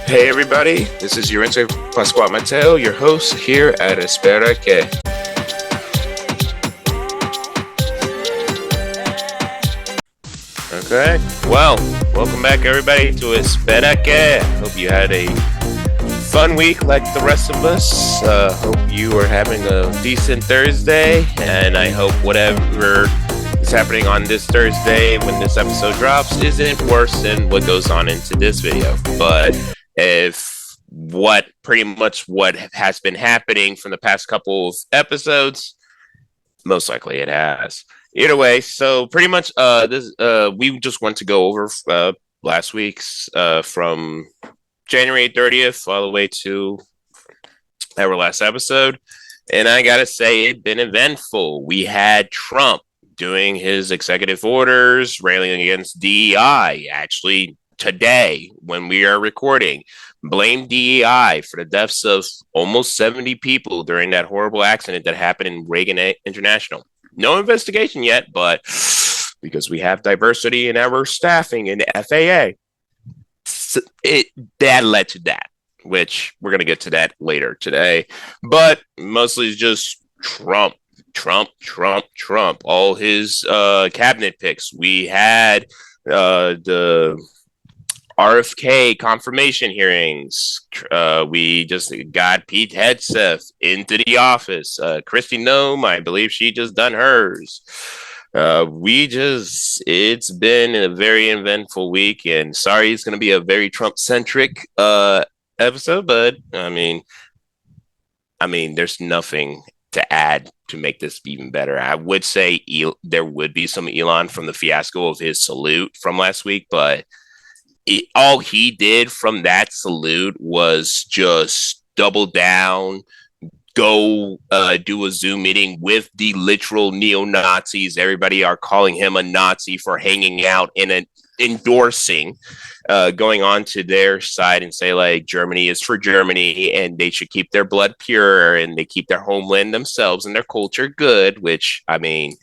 Hey everybody, this is Yarince Pascual Mateo, your host here at Espera Que. Okay, well, welcome back everybody to Espera Que. Hope you had a fun week like the rest of us. Hope you are having a decent Thursday, and I hope whatever is happening on this Thursday when this episode drops isn't worse than what goes on into this video. But if what has been happening from the past couple of episodes, most likely it has. Either way, so pretty much this we just want to go over last week's from January 30th all the way to our last episode. And I gotta say, it's been eventful. We had Trump doing his executive orders, railing against DEI, actually today when we are recording. Blame DEI for the deaths of almost 70 people during that horrible accident that happened in Reagan International. No investigation yet, but because we have diversity in our staffing in the FAA, that led to that, which we're going to get to that later today. But mostly just Trump. All his cabinet picks. We had the RFK confirmation hearings. We just got Pete Hegseth into the office. Kristi Noem, I believe she just done hers. It's been a very eventful week, and sorry, it's going to be a very Trump-centric episode, but I mean, there's nothing to add to make this even better. I would say there would be some Elon from the fiasco of his salute from last week, but all he did from that salute was just double down, go do a Zoom meeting with the literal neo-Nazis. Everybody are calling him a Nazi for hanging out and endorsing, going on to their side and say, like, Germany is for Germany and they should keep their blood pure and they keep their homeland themselves and their culture good, which, I mean,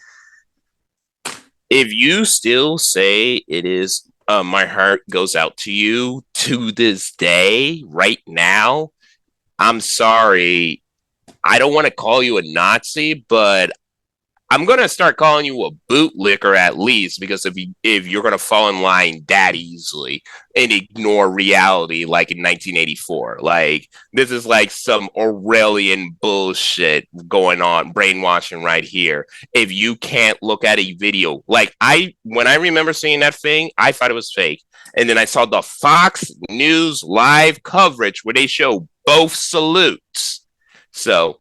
if you still say it is, my heart goes out to you to this day, right now, I'm sorry. I don't want to call you a Nazi, but I'm going to start calling you a bootlicker at least, because if you're going to fall in line that easily and ignore reality like in 1984, like this is like some Orwellian bullshit going on, brainwashing right here. If you can't look at a video, like when I remember seeing that thing, I thought it was fake. And then I saw the Fox News live coverage where they show both salutes. So,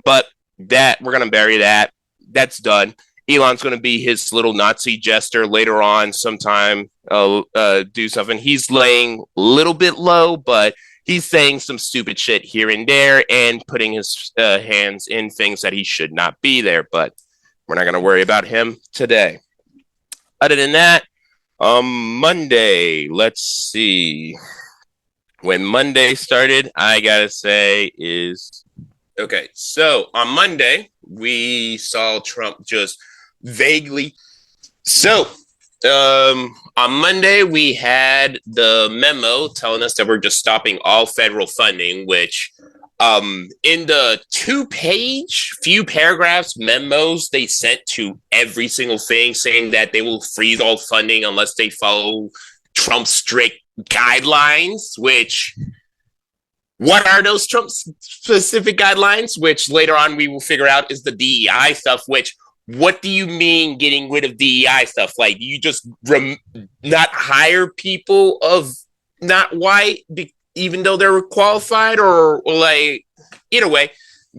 but that we're going to bury that. That's done. Elon's going to be his little Nazi jester later on sometime, do something. He's laying a little bit low, but he's saying some stupid shit here and there and putting his hands in things that he should not be there. But we're not going to worry about him today. Other than that, Monday, let's see. When Monday started, I got to say is... Okay, so on Monday, we saw Trump just vaguely. So on Monday, we had the memo telling us that we're just stopping all federal funding, which in the 2-page, few paragraphs memos they sent to every single thing saying that they will freeze all funding unless they follow Trump's strict guidelines, which... What are those Trump-specific guidelines? Which later on we will figure out is the DEI stuff, which, what do you mean getting rid of DEI stuff? Like, you just not hire people of not white, even though they're qualified? Or like, either way,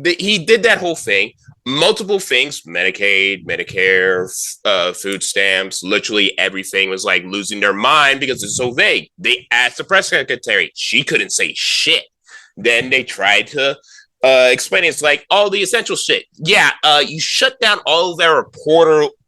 he did that whole thing. Multiple things, Medicaid, Medicare, food stamps, literally everything was like losing their mind because it's so vague. They asked the press secretary. She couldn't say shit. Then they tried to explain it. It's like all the essential shit. Yeah, you shut down all of our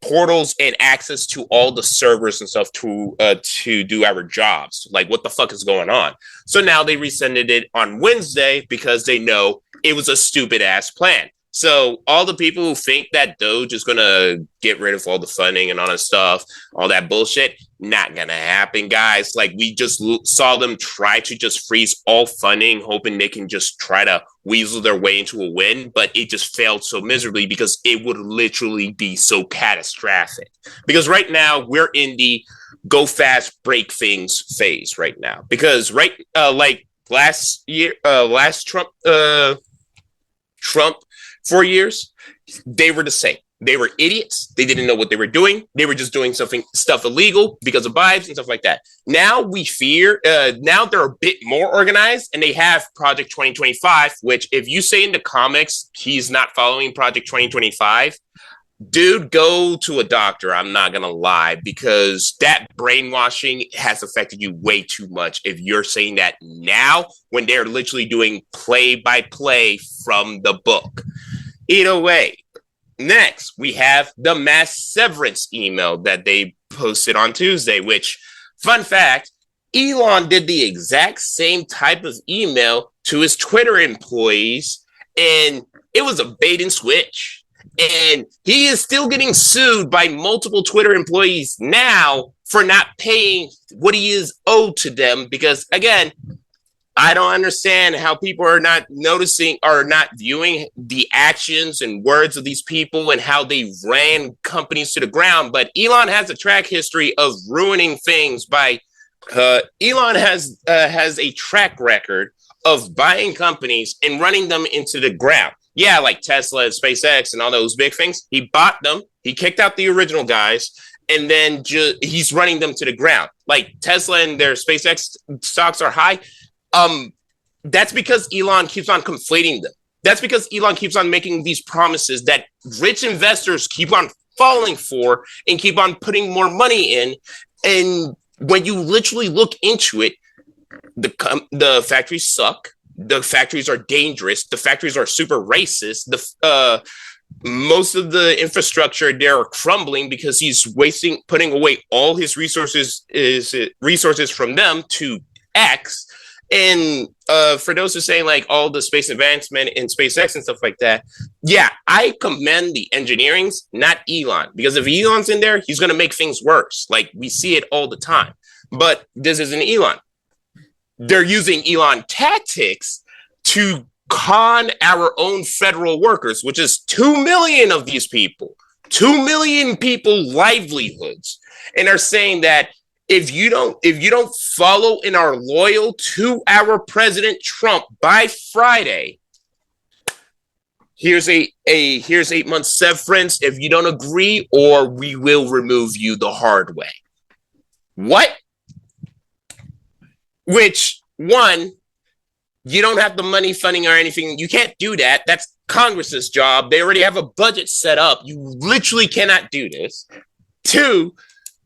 portals and access to all the servers and stuff to do our jobs. Like, what the fuck is going on? So now they rescinded it on Wednesday because they know it was a stupid ass plan. So all the people who think that Doge is gonna get rid of all the funding and all that stuff, all that bullshit, not gonna happen, guys. Like we just saw them try to just freeze all funding, hoping they can just try to weasel their way into a win, but it just failed so miserably because it would literally be so catastrophic. Because right now we're in the go fast, break things phase right now. Because like last year, last Trump 4 years, they were the same. They were idiots. They didn't know what they were doing. They were just doing stuff illegal because of bribes and stuff like that. Now we fear. Now they're a bit more organized, and they have Project 2025. Which, if you say in the comics he's not following Project 2025, dude, go to a doctor. I'm not gonna lie, because that brainwashing has affected you way too much if you're saying that now when they're literally doing play by play from the book. Either way, next we have the mass severance email that they posted on Tuesday, which, fun fact, Elon did the exact same type of email to his Twitter employees, and it was a bait and switch. And he is still getting sued by multiple Twitter employees now for not paying what he is owed to them. Because, again, I don't understand how people are not noticing or not viewing the actions and words of these people and how they ran companies to the ground. But Elon has a track history of ruining things by Elon has a track record of buying companies and running them into the ground. Yeah, like Tesla and SpaceX and all those big things. He bought them. He kicked out the original guys, and then he's running them to the ground. Like Tesla and their SpaceX stocks are high. That's because Elon keeps on conflating them. That's because Elon keeps on making these promises that rich investors keep on falling for and keep on putting more money in. And when you literally look into it, the factories suck. The factories are dangerous. The factories are super racist. Most of the infrastructure there are crumbling because he's putting away all his resources from them to X. And for those who are saying like all the space advancement in SpaceX and stuff like that, yeah, I commend the engineerings, not Elon, because if Elon's in there, he's going to make things worse. Like we see it all the time. But this isn't Elon. They're using Elon tactics to con our own federal workers, which is 2 million of these people, 2 million people livelihoods, and are saying that if you don't follow and are loyal to our President Trump by Friday, here's 8 months severance if you don't agree, or we will remove you the hard way. What? Which, one, you don't have the money, funding, or anything. You can't do that. That's Congress's job. They already have a budget set up. You literally cannot do this. Two,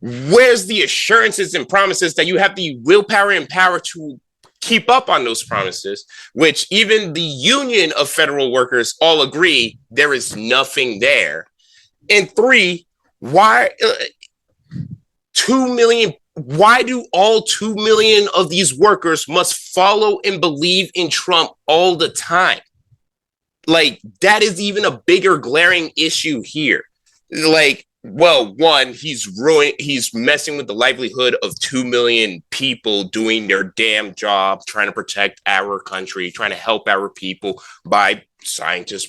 where's the assurances and promises that you have the willpower and power to keep up on those promises, which even the union of federal workers all agree there is nothing there. And three, why 2 million? Why do all 2 million of these workers must follow and believe in Trump all the time? Like, that is even a bigger glaring issue here. Like, well, one, he's messing with the livelihood of 2 million people doing their damn job, trying to protect our country, trying to help our people by scientists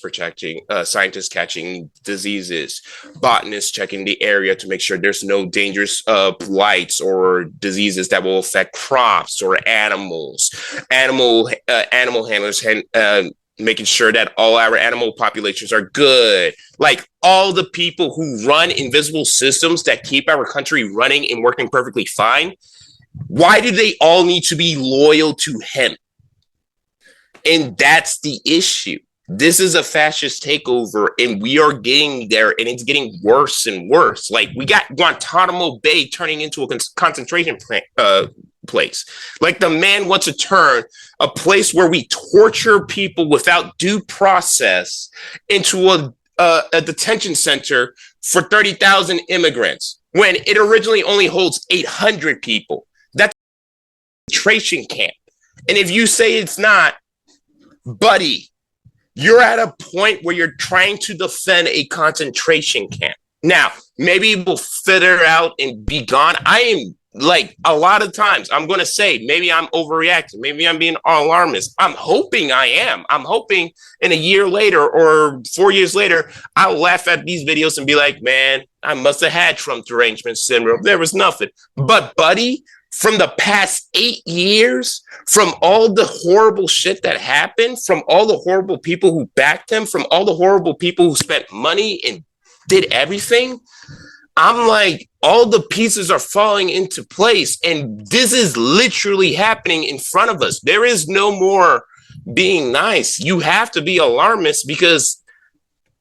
catching diseases, botanists checking the area to make sure there's no dangerous blights or diseases that will affect crops or animals, animal handlers making sure that all our animal populations are good. Like all the people who run invisible systems that keep our country running and working perfectly fine, why do they all need to be loyal to him? And that's the issue. This is a fascist takeover, and we are getting there, and it's getting worse and worse. Like, we got Guantanamo Bay turning into a concentration place. Like, the man wants to turn a place where we torture people without due process into a detention center for 30,000 immigrants, when it originally only holds 800 people. That's a concentration camp. And if you say it's not, buddy, You're at a point where you're trying to defend a concentration camp. Now, maybe we'll fitter out and be gone. I am like a lot of times I'm going to say maybe I'm overreacting. Maybe I'm being alarmist. I'm hoping I am. I'm hoping in a year later or 4 years later, I'll laugh at these videos and be like, man, I must have had Trump derangement syndrome. There was nothing. But, buddy, from the past 8 years, from all the horrible shit that happened, from all the horrible people who backed him, from all the horrible people who spent money and did everything, I'm like, all the pieces are falling into place. And this is literally happening in front of us. There is no more being nice. You have to be alarmist, because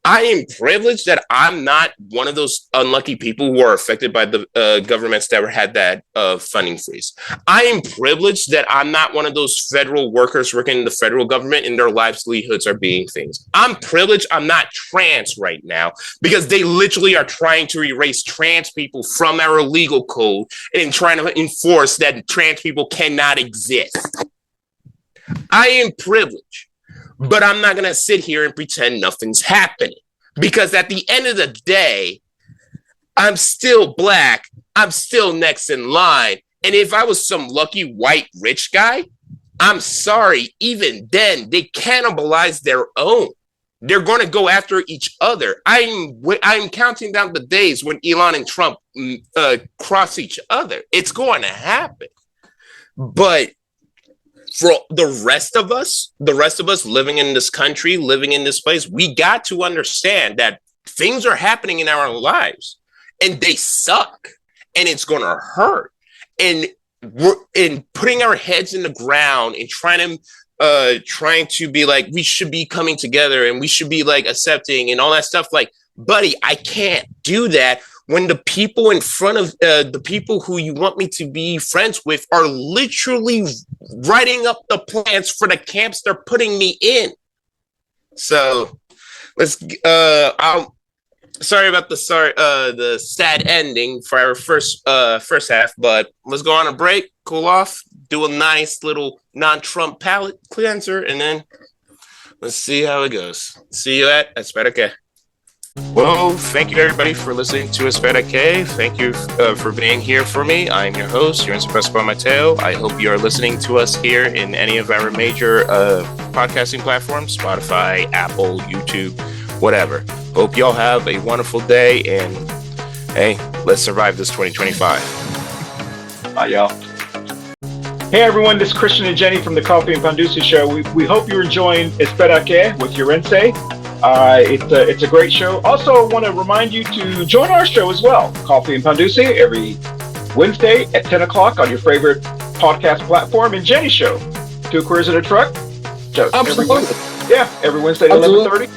I am privileged that I'm not one of those unlucky people who are affected by the governments that had that funding freeze. I am privileged that I'm not one of those federal workers working in the federal government and their livelihoods are being things. I'm privileged I'm not trans right now, because they literally are trying to erase trans people from our legal code and trying to enforce that trans people cannot exist. I am privileged. But I'm not going to sit here and pretend nothing's happening, because at the end of the day, I'm still Black. I'm still next in line. And if I was some lucky white rich guy, I'm sorry, even then they cannibalize their own. They're going to go after each other. I'm counting down the days when Elon and Trump cross each other. It's going to happen. But for the rest of us living in this country, living in this place, we got to understand that things are happening in our lives and they suck and it's going to hurt. And we're in putting our heads in the ground and trying to be like, we should be coming together and we should be like accepting and all that stuff. Like, buddy, I can't do that when the people in front of the people who you want me to be friends with are literally writing up the plans for the camps they're putting me in. So sorry about the sad ending for our first half, but let's go on a break, cool off, do a nice little non-Trump palate cleanser, and then let's see how it goes. See you at Espera Que. Well, thank you everybody for listening to Espera Que. Thank you for being here for me. I'm your host, Yarince Pascual Mateo. I hope you are listening to us here in any of our major podcasting platforms, Spotify, Apple, YouTube, whatever. Hope y'all have a wonderful day, and hey, let's survive this 2025. Bye, y'all. Hey everyone, this is Christian and Jenny from the Coffee and Pandusi Show. We hope you're enjoying Espera Que with Yarince. It's a great show. Also, want to remind you to join our show as well, Coffee and Pandusi, every Wednesday at 10 o'clock on your favorite podcast platform. And Jenny's show, Two Queers in a Truck. Absolutely. Every Wednesday at 11:30.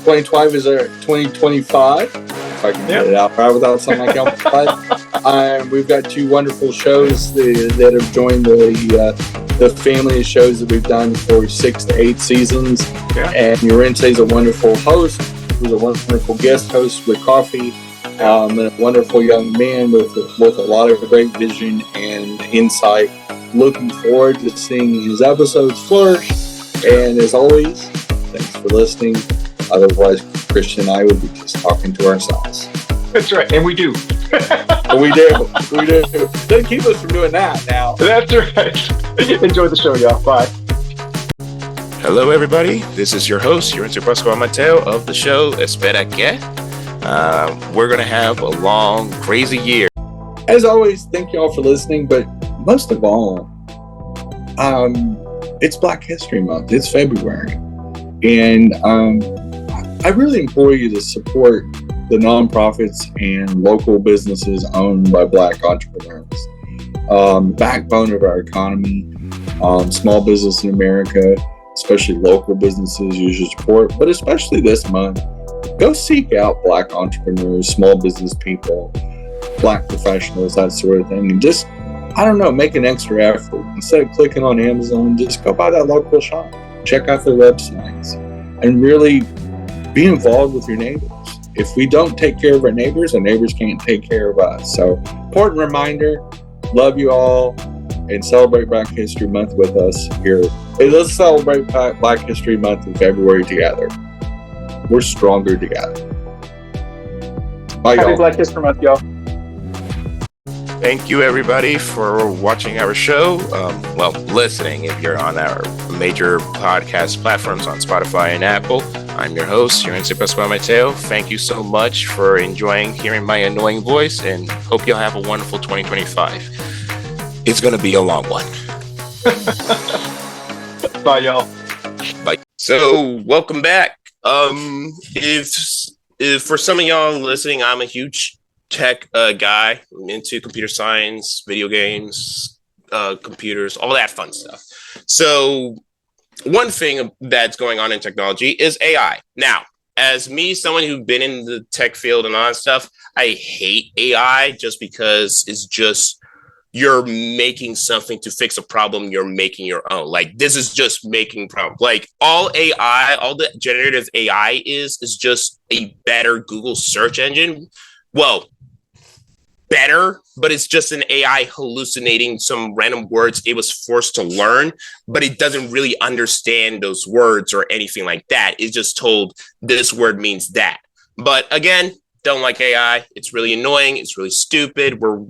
2025 is our 2025. If I can get it out right without sounding like I'm we've got two wonderful shows that have joined the family of shows that we've done for 6 to 8 seasons. Yeah. And Yarince is a wonderful host, who's a wonderful guest host with Coffee, and a wonderful young man with a lot of great vision and insight. Looking forward to seeing his episodes flourish. And as always, thanks for listening. Otherwise, Christian and I would be just talking to ourselves. That's right, and we do. We do. Doesn't keep us from doing that now. That's right. Enjoy the show, y'all. Bye. Hello, everybody. This is your host, Yarince Pascual Mateo of the show Espera Que. We're going to have a long, crazy year. As always, thank you all for listening, but most of all, it's Black History Month. It's February. And I really implore you to support the nonprofits and local businesses owned by Black entrepreneurs. Backbone of our economy, small business in America, especially local businesses, use your support. But especially this month, go seek out Black entrepreneurs, small business people, Black professionals, that sort of thing. And just, make an extra effort. Instead of clicking on Amazon, just go by that local shop. Check out their websites and really be involved with your neighbors. If we don't take care of our neighbors can't take care of us. So, important reminder, love you all. and celebrate Black History Month with us here. Hey, let's celebrate Black History Month in February together. We're stronger together. Bye, Happy y'all. Black History Month, y'all. Thank you, everybody, for watching our show. Listening if you're on our major podcast platforms on Spotify and Apple. I'm your host, Yarince Pascual Mateo. Thank you so much for enjoying hearing my annoying voice, and hope you'll have a wonderful 2025. It's going to be a long one. Bye, y'all. Bye. So, welcome back. If for some of y'all listening, I'm a huge tech guy. I'm into computer science, video games, computers, all that fun stuff. So one thing that's going on in technology is AI. Now, as me, someone who's been in the tech field and all that stuff, I hate AI just because it's just you're making something to fix a problem you're making your own. Like, this is just making problems. Like, all AI, all the generative AI is just a better Google search engine. Well, better, but it's just an AI hallucinating some random words it was forced to learn, but it doesn't really understand those words or anything like that. It's just told this word means that. But again, don't like AI. It's really annoying. It's really stupid. We're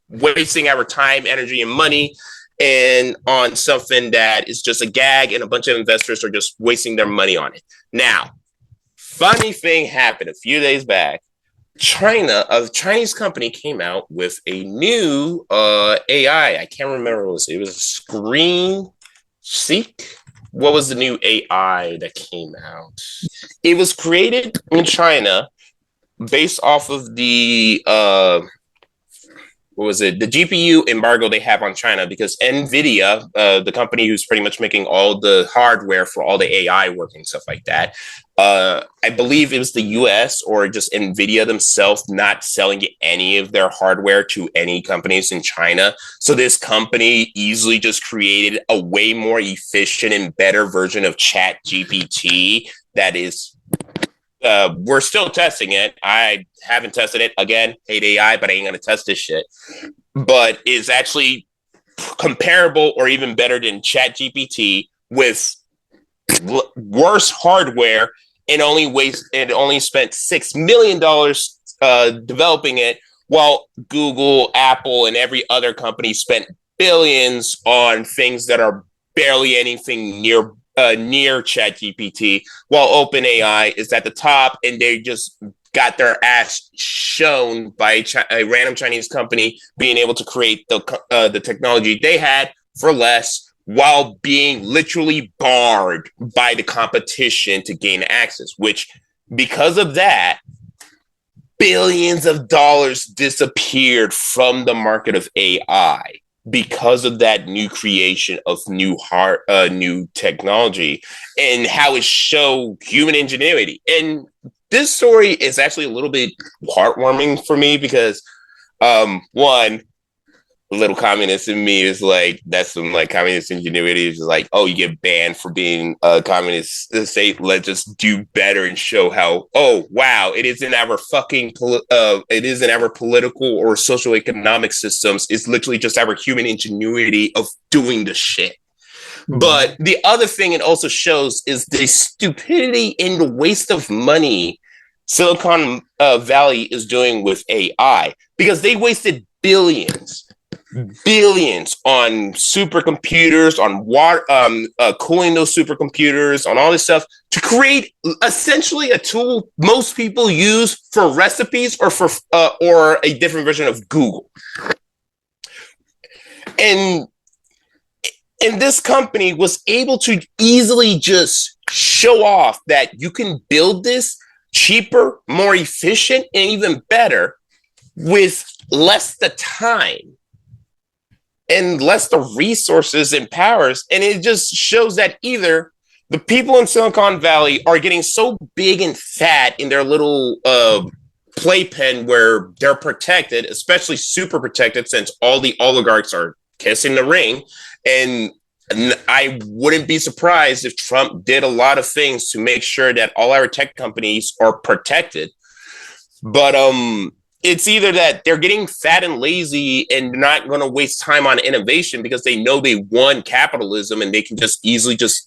wasting our time, energy, and money and on something that is just a gag, and a bunch of investors are just wasting their money on it. Now, funny thing happened a few days back. A Chinese company came out with a new AI. I can't remember what it was. It was a Screen Seek. What was the new AI that came out? It was created in China based off of the the GPU embargo they have on China, because NVIDIA, the company who's pretty much making all the hardware for all the AI work and stuff like that, I believe it was the US or just NVIDIA themselves not selling any of their hardware to any companies in China. So this company easily just created a way more efficient and better version of Chat GPT that is we're still testing it. I haven't tested it. Again, hate AI, but I ain't going to test this shit. But it's actually comparable or even better than ChatGPT with worse hardware, and only spent $6 million developing it, while Google, Apple, and every other company spent billions on things that are barely anything near ChatGPT, while OpenAI is at the top, and they just got their ass shown by a random Chinese company being able to create the technology they had for less, while being literally barred by the competition to gain access, which, because of that, billions of dollars disappeared from the market of AI because of that new creation of new technology, and how it showed human ingenuity. And this story is actually a little bit heartwarming for me because, one, little communist in me is like, that's some like communist ingenuity. It's just like, oh, you get banned for being a communist state. Let's just do better and show how, oh, wow, it isn't our political or socioeconomic systems. It's literally just our human ingenuity of doing the shit. But the other thing it also shows is the stupidity and the waste of money Silicon Valley is doing with AI, because they wasted billions on supercomputers, on water, cooling those supercomputers, on all this stuff to create essentially a tool most people use for recipes or a different version of Google. And this company was able to easily just show off that you can build this cheaper, more efficient, and even better with less the time and less the resources and powers. And it just shows that either the people in Silicon Valley are getting so big and fat in their little playpen where they're protected, especially super protected, since all the oligarchs are kissing the ring. And I wouldn't be surprised if Trump did a lot of things to make sure that all our tech companies are protected. But it's either that they're getting fat and lazy and not going to waste time on innovation because they know they won capitalism and they can just easily just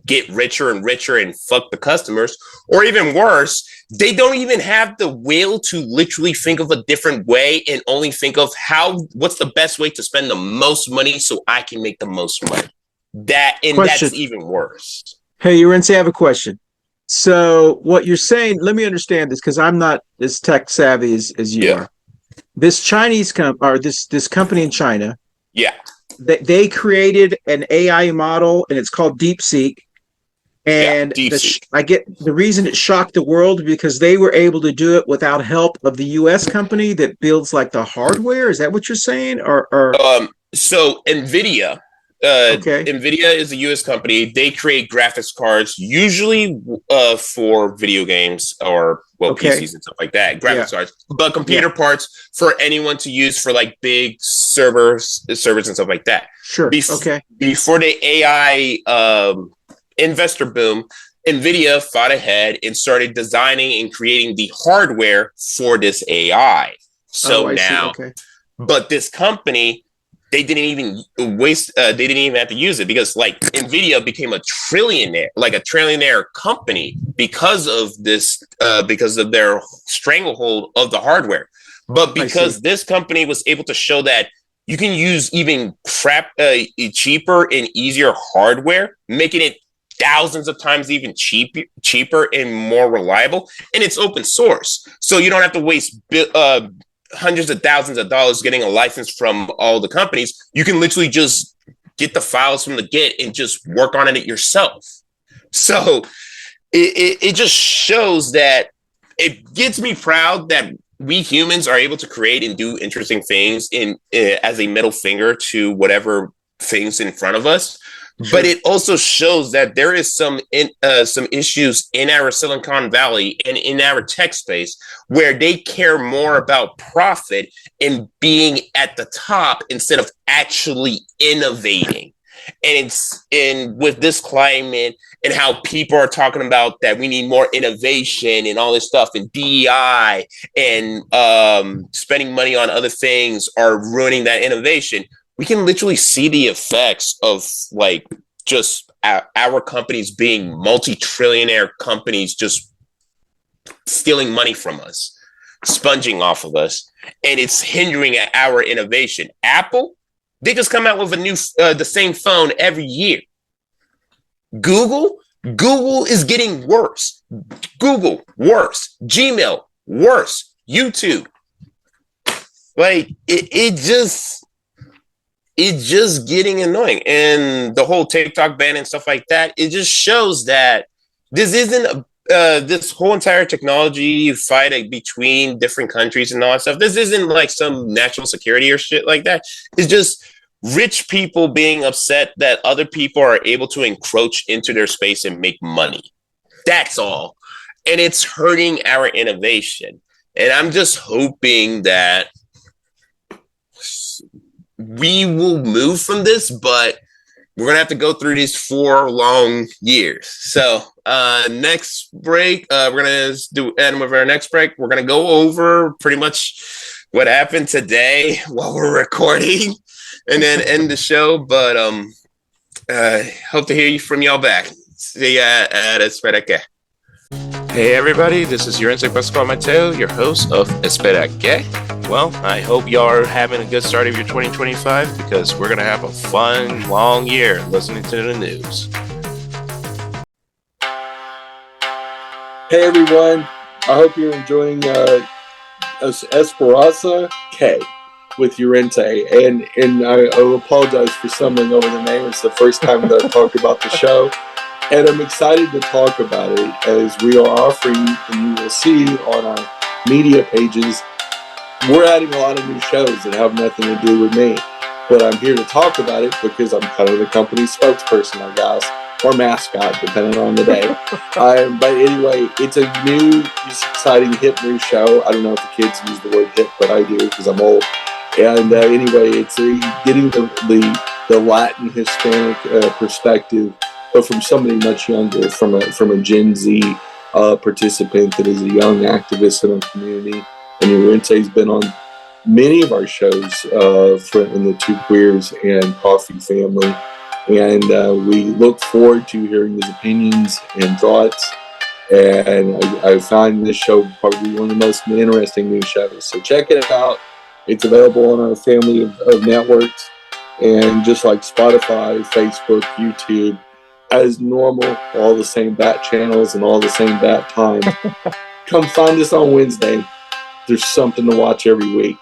get richer and richer and fuck the customers. Or even worse, they don't even have the will to literally think of a different way and only think of what's the best way to spend the most money so I can make the most money. That's even worse. Hey, Yarince, I have a question. So what you're saying, let me understand this because I'm not as tech savvy as you are. This Chinese this company in China, they created an AI model and it's called DeepSeek. And I get the reason it shocked the world because they were able to do it without help of the U.S. company that builds like the hardware. Is that what you're saying? So NVIDIA. NVIDIA is a U.S. company. They create graphics cards, usually for video games or PCs and stuff like that. Graphics cards, but computer parts for anyone to use for like big servers and stuff like that. Sure. Before the AI investor boom, NVIDIA fought ahead and started designing and creating the hardware for this AI. But this company, they didn't even they didn't even have to use it because like NVIDIA became a trillionaire company because of this, because of their stranglehold of the hardware. But because this company was able to show that you can use even cheaper and easier hardware, making it thousands of times even cheaper and more reliable, and it's open source, so you don't have to waste hundreds of thousands of dollars getting a license from all the companies. You can literally just get the files from the Git and just work on it yourself. So it just shows that it gets me proud that we humans are able to create and do interesting things as a middle finger to whatever things in front of us. Sure. But it also shows that there is some issues in our Silicon Valley and in our tech space where they care more about profit and being at the top instead of actually innovating. And with this climate and how people are talking about that we need more innovation and all this stuff and DEI and spending money on other things are ruining that innovation. We can literally see the effects of like just our companies being multi-trillionaire companies just stealing money from us, sponging off of us, and it's hindering our innovation. Apple, they just come out with a new the same phone every year. Google is getting worse. Google worse. Gmail worse. YouTube, like it's just getting annoying. And the whole TikTok ban and stuff like that, it just shows that this isn't this whole entire technology fight between different countries and all that stuff. This isn't like some national security or shit like that. It's just rich people being upset that other people are able to encroach into their space and make money. That's all. And it's hurting our innovation. And I'm just hoping that we will move from this, but we're going to have to go through these 4 long years. So next break, we're going to end with our next break. We're going to go over pretty much what happened today while we're recording and then end the show. But hope to hear from y'all back. See ya at Espera Que. Hey everybody, this is Yarince Pascual Mateo, your host of Espera Que. Well, I hope y'all are having a good start of your 2025 because we're going to have a fun, long year listening to the news. Hey everyone, I hope you're enjoying Espera Que with Yarince, and I apologize for stumbling over the name. It's the first time that I've talked about the show. And I'm excited to talk about it as we are offering, and you will see on our media pages, we're adding a lot of new shows that have nothing to do with me. But I'm here to talk about it because I'm kind of the company's spokesperson, I guess, or mascot, depending on the day. But anyway, it's a new, exciting, hip new show. I don't know if the kids use the word hip, but I do because I'm old. And anyway, it's getting the Latin Hispanic perspective, but from somebody much younger, from a Gen Z participant that is a young activist in our community And Yarince's been on many of our shows in the Two Queers and Coffee family. And we look forward to hearing his opinions and thoughts. And I find this show probably one of the most interesting news shows. So check it out. It's available on our family of networks. And just like Spotify, Facebook, YouTube, as normal, all the same bat channels and all the same bat times. Come find us on Wednesday. There's something to watch every week.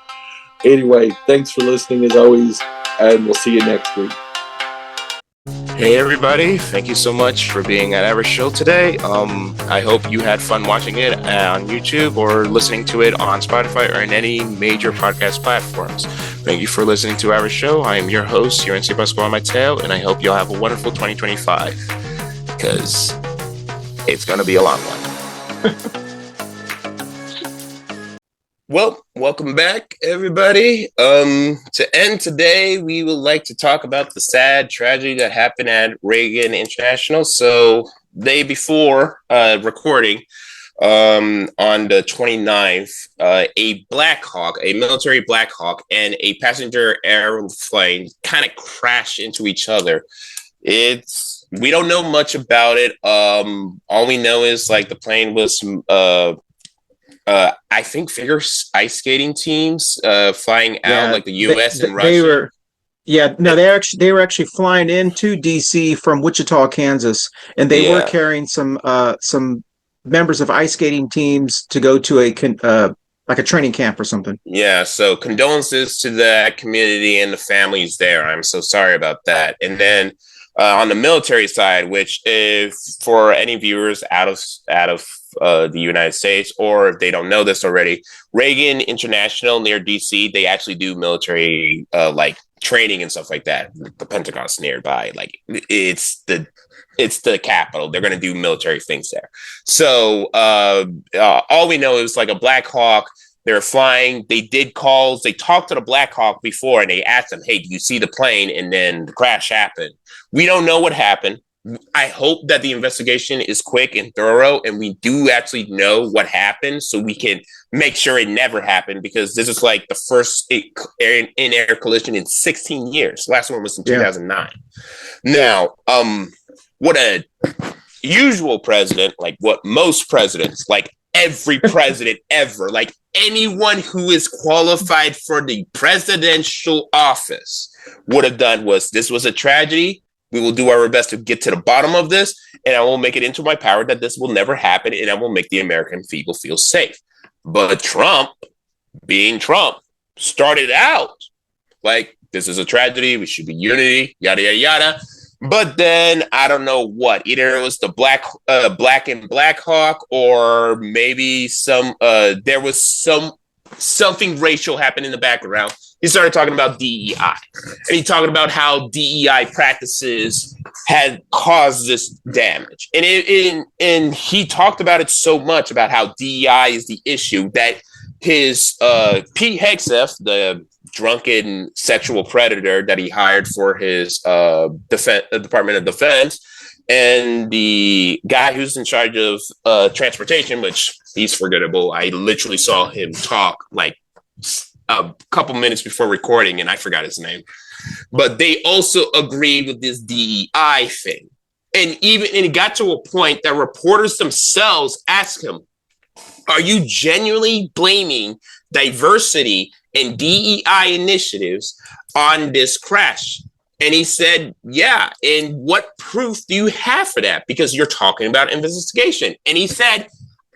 Anyway, thanks for listening as always, and we'll see you next week. Hey everybody, thank you so much for being at our show today. I hope you had fun watching it on YouTube or listening to it on Spotify or in any major podcast platforms. Thank you for listening to our show. I am your host, Yarince Pascual Mateo, and I hope you'll have a wonderful 2025 because it's going to be a long one. Well, welcome back, everybody. To end today, we would like to talk about the sad tragedy that happened at Reagan International. So, day before recording, on the 29th, a Black Hawk, a military Black Hawk, and a passenger airplane kind of crashed into each other. We don't know much about it. All we know is like the plane was I think figure ice skating teams flying out, like the U.S. and Russia. They were actually flying into D.C. from Wichita, Kansas, and they were carrying some members of ice skating teams to go to a training camp or something. Yeah, so condolences to that community and the families there. I'm so sorry about that. And then on the military side, which if for any viewers out of the United States, or if they don't know this already, Reagan International near DC, they actually do military like training and stuff like that. The Pentagon's nearby, like it's the capital. They're going to do military things there. So all we know is like a Black Hawk. They're flying. They did calls. They talked to the Black Hawk before, and they asked them, "Hey, do you see the plane?" And then the crash happened. We don't know what happened. I hope that the investigation is quick and thorough, and we do actually know what happened, so we can make sure it never happened. Because this is like the first in-air collision in 16 years. The last one was in 2009. Now, what a usual president, like what most presidents, like every president ever, like anyone who is qualified for the presidential office would have done was, this was a tragedy. We will do our best to get to the bottom of this, and I will make it into my power that this will never happen, and I will make the American people feel safe. But Trump, being Trump, started out like, this is a tragedy, we should be unity, yada, yada, yada. But then, I don't know what, either it was the Black and Black Hawk, or maybe there was something racial happened in the background. He started talking about DEI, and he talking about how DEI practices had caused this damage. And he talked about it so much about how DEI is the issue that his Pete Hegseth, the drunken sexual predator that he hired for his Department of Defense, and the guy who's in charge of transportation, which he's forgettable. I literally saw him talk like a couple minutes before recording, and I forgot his name. But they also agreed with this DEI thing. And it got to a point that reporters themselves asked him, are you genuinely blaming diversity and DEI initiatives on this crash? And he said, yeah. And what proof do you have for that? Because you're talking about investigation. And he said,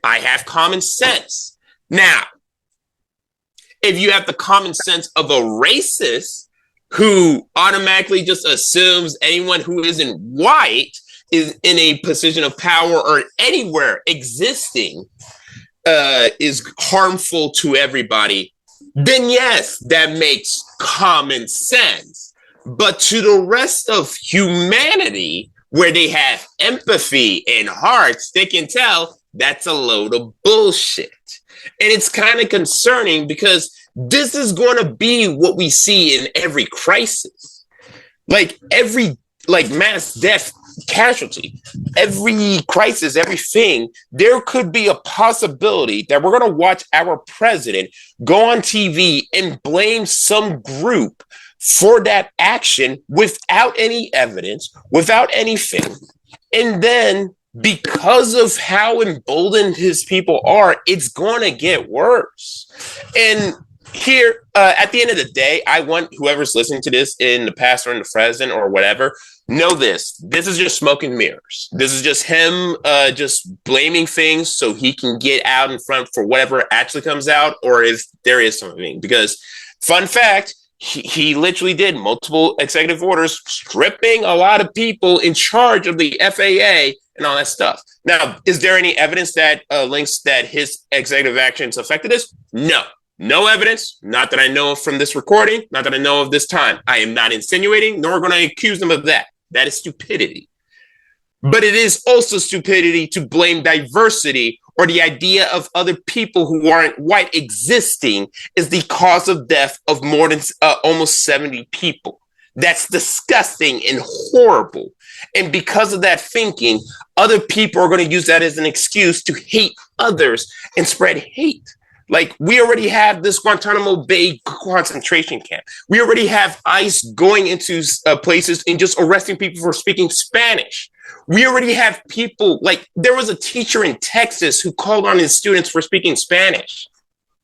I have common sense. Now, if you have the common sense of a racist who automatically just assumes anyone who isn't white is in a position of power or anywhere existing is harmful to everybody, then yes, that makes common sense. But to the rest of humanity, where they have empathy and hearts, they can tell that's a load of bullshit. And it's kind of concerning because this is going to be what we see in every crisis. Like every mass death casualty, every crisis, everything, there could be a possibility that we're going to watch our president go on TV and blame some group for that action without any evidence, without anything. And then because of how emboldened his people are, it's going to get worse. And here, at the end of the day, I want whoever's listening to this in the past or in the present or whatever, know this. This is just smoke and mirrors. This is just him just blaming things so he can get out in front for whatever actually comes out, or if there is something. Because, fun fact, he literally did multiple executive orders stripping a lot of people in charge of the FAA and all that stuff. Now, is there any evidence that links that his executive actions affected this? No. No evidence, not that I know of from this recording, not that I know of this time. I am not insinuating, nor going to accuse them of that. That is stupidity. But it is also stupidity to blame diversity or the idea of other people who aren't white existing is the cause of death of more than almost 70 people. That's disgusting and horrible. And because of that thinking, other people are going to use that as an excuse to hate others and spread hate. Like, we already have this Guantanamo Bay concentration camp. We already have ICE going into places and just arresting people for speaking Spanish. We already have people, like, there was a teacher in Texas who called on his students for speaking Spanish.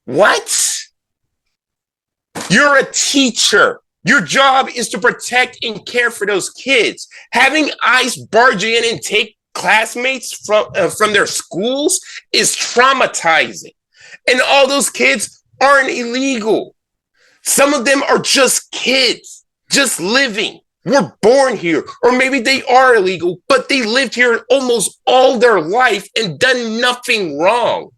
What? You're a teacher. Your job is to protect and care for those kids. Having ICE barge in and take classmates from their schools is traumatizing. And all those kids aren't illegal. Some of them are just kids, just living. Were born here, or maybe they are illegal, but they lived here almost all their life and done nothing wrong.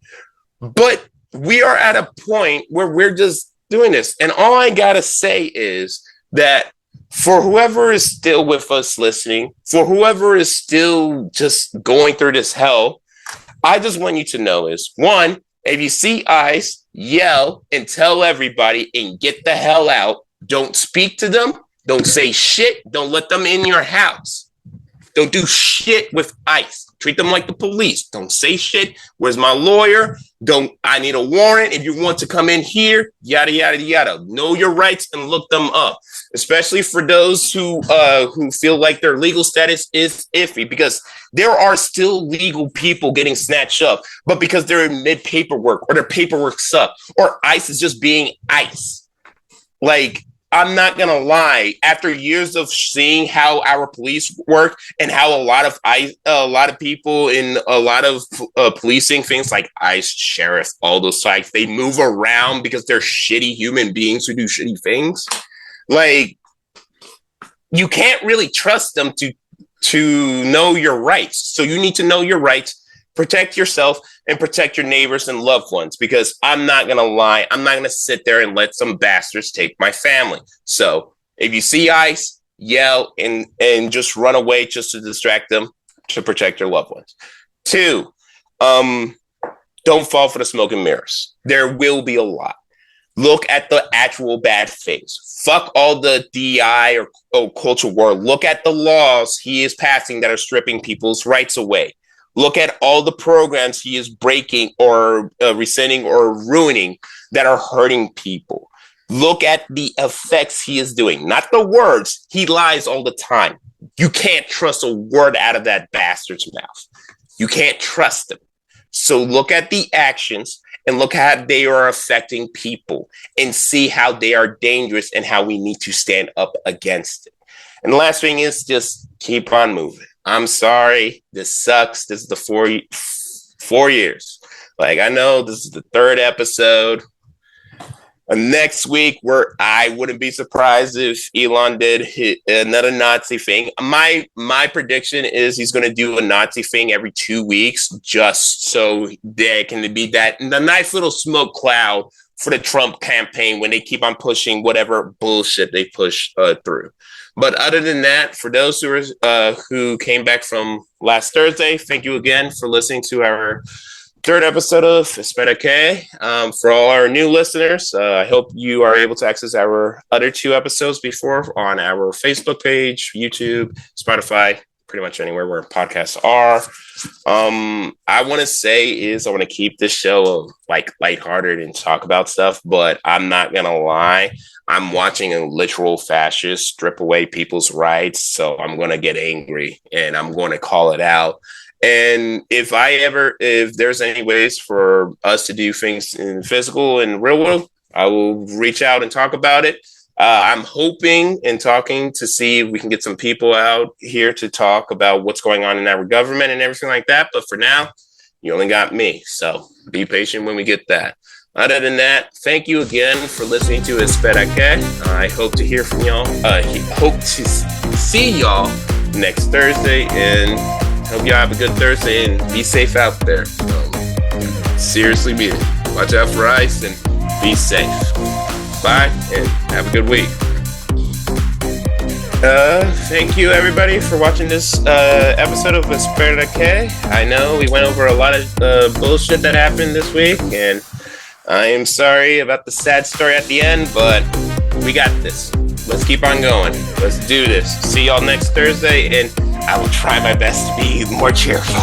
But we are at a point where we're just doing this. And all I gotta say is that for whoever is still with us listening, for whoever is still just going through this hell, I just want you to know is, one, if you see ICE, yell and tell everybody and get the hell out. Don't speak to them. Don't say shit. Don't let them in your house. Don't do shit with ICE. Treat them like the police. Don't say shit. Where's my lawyer? I need a warrant. If you want to come in here, yada, yada, yada. Know your rights and look them up. Especially for those who feel like their legal status is iffy, because there are still legal people getting snatched up, but because they're in mid paperwork or their paperwork sucks or ICE is just being ICE. Like, I'm not gonna lie. After years of seeing how our police work and how a lot of people in a lot of policing things like ICE, sheriff, all those sites, they move around because they're shitty human beings who do shitty things. Like, you can't really trust them to know your rights. So you need to know your rights, protect yourself, and protect your neighbors and loved ones. Because I'm not going to lie, I'm not going to sit there and let some bastards take my family. So if you see ICE, yell and just run away just to distract them, to protect your loved ones. Two, don't fall for the smoke and mirrors. There will be a lot. Look at the actual bad things. Fuck all the DI or culture war. Look at the laws he is passing that are stripping people's rights away. Look at all the programs he is breaking or rescinding or ruining that are hurting people. Look at the effects he is doing, not the words. He lies all the time. You can't trust a word out of that bastard's mouth. You can't trust him. So look at the actions and look how they are affecting people and see how they are dangerous and how we need to stand up against it. And the last thing is just keep on moving. I'm sorry. This sucks. This is the 4 years. Like, I know this is the third episode. Next week, I wouldn't be surprised if Elon did another Nazi thing. My prediction is he's going to do a Nazi thing every 2 weeks, just so there can be the nice little smoke cloud for the Trump campaign when they keep on pushing whatever bullshit they push through. But other than that, for those who came back from last Thursday, thank you again for listening to our third episode of Espera Que. For all our new listeners, I hope you are able to access our other two episodes before on our Facebook page, YouTube, Spotify, pretty much anywhere where podcasts are. I want to keep this show like lighthearted and talk about stuff, but I'm not gonna lie. I'm watching a literal fascist strip away people's rights, so I'm gonna get angry and I'm going to call it out. And if there's any ways for us to do things in physical and real world, I will reach out and talk about it. I'm hoping and talking to see if we can get some people out here to talk about what's going on in our government and everything like that. But for now, you only got me. So be patient when we get that. Other than that, thank you again for listening to Espera Que. I hope to hear from y'all. Hope to see y'all next Thursday. And hope y'all have a good Thursday and be safe out there. Seriously mean it. Watch out for ice and be safe. Bye, and have a good week. Thank you, everybody, for watching this episode of Espera Que. I know we went over a lot of bullshit that happened this week, and I am sorry about the sad story at the end, but we got this. Let's keep on going. Let's do this. See y'all next Thursday, and I will try my best to be more cheerful.